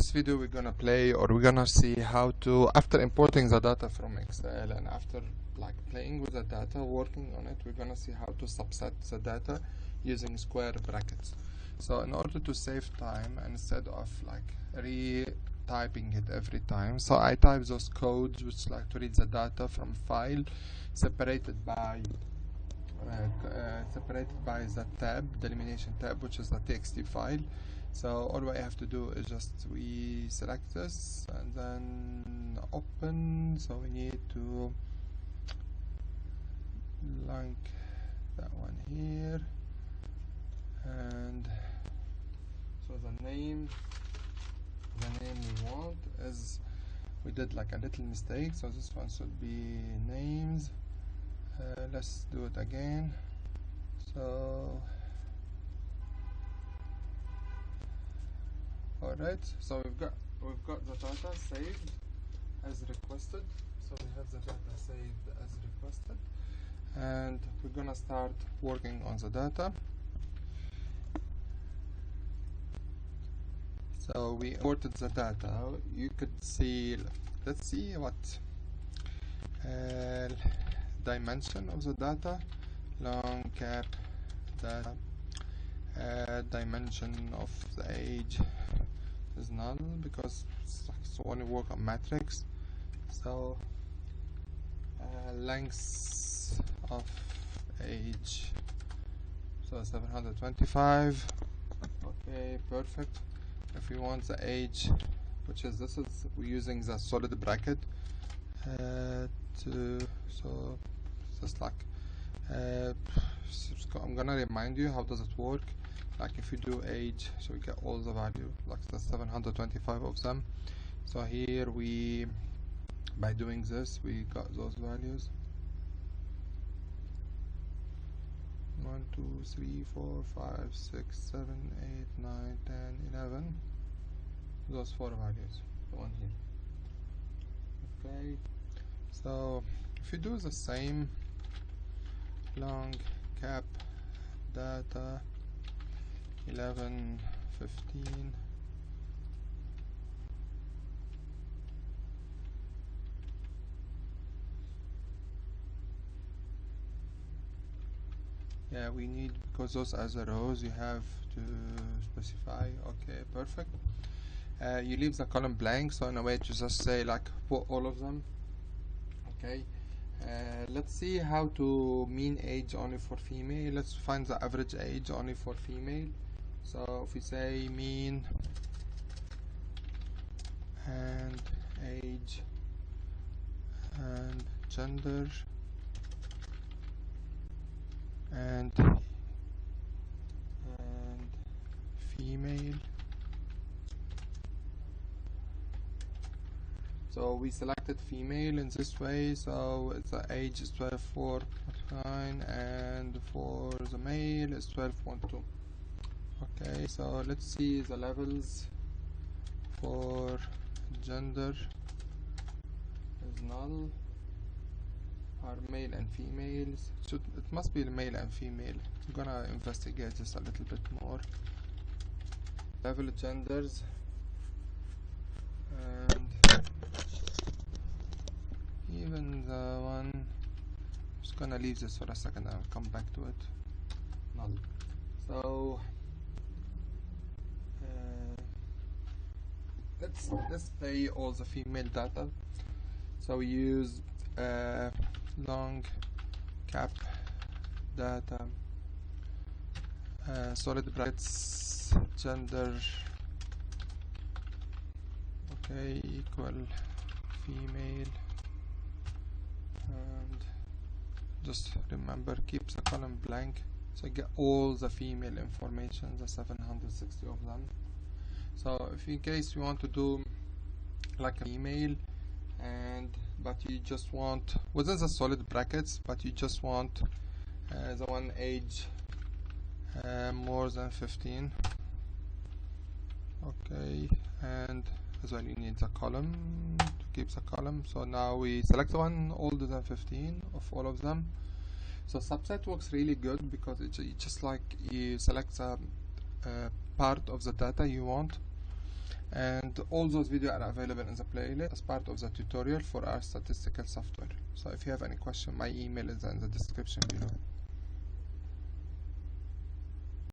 this video we're gonna play, or we're gonna see how to, after importing the data from Excel and after like playing with the data, working on it, we're gonna see how to subset the data using square brackets. So in order to save time, instead of like retyping it every time, so I type those codes which like to read the data from file separated by the tab, the elimination tab, which is the txt file. So all I have to do is just we select this and then open. So we need to link that one here, and so the name we want is, we did like a little mistake, so this one should be names. Let's do it again. So alright, so we've got the data saved as requested. So we have the data saved as requested, and we're gonna start working on the data. So we imported the data. You could see, let's see what dimension of the data, long cap data, dimension of the age is null because it's only work on matrix. So length of age, so 725. Okay, perfect. If we want the age, which is we're using the solid bracket so just like I'm gonna remind you how does it work. Like if you do age, so we get all the value, like the 725 of them. So here we, by doing this, we got those values. 1, 2, 3, 4, 5, 6, 7, 8, 9, 10, 11. Those 4 values, the one here. Okay, so if you do the same, long cap data 11, 15, yeah, we need, because those as a rows you have to specify. Okay, perfect. You leave the column blank, so in a way to just say like put all of them. Okay, let's see how to mean age only for female. Let's find the average age only for female. So if we say mean and age and gender and female, so we selected female in this way, so the age is 12.9 and for the male is 12.2. okay, so let's see the levels. For gender is null, are male and females, so it must be the male and female. I'm gonna investigate this a little bit more. Level genders, and even the one, I'm just gonna leave this for a second, I'll come back to it. Null. So let's play all the female data. So we use long cap data, solid brackets, gender, okay, equal female, and just remember keep the column blank, so you get all the female information, the 760 of them. So if in case you want to do like a female, but you just want within the solid brackets, but you just want the one age more than 15. Okay, and as well you need the column to keep the column. So now we select the one older than 15 of all of them. So subset works really good because it's just like you select the part of the data you want, and all those videos are available in the playlist as part of the tutorial for our statistical software. So if you have any question, my email is in the description below.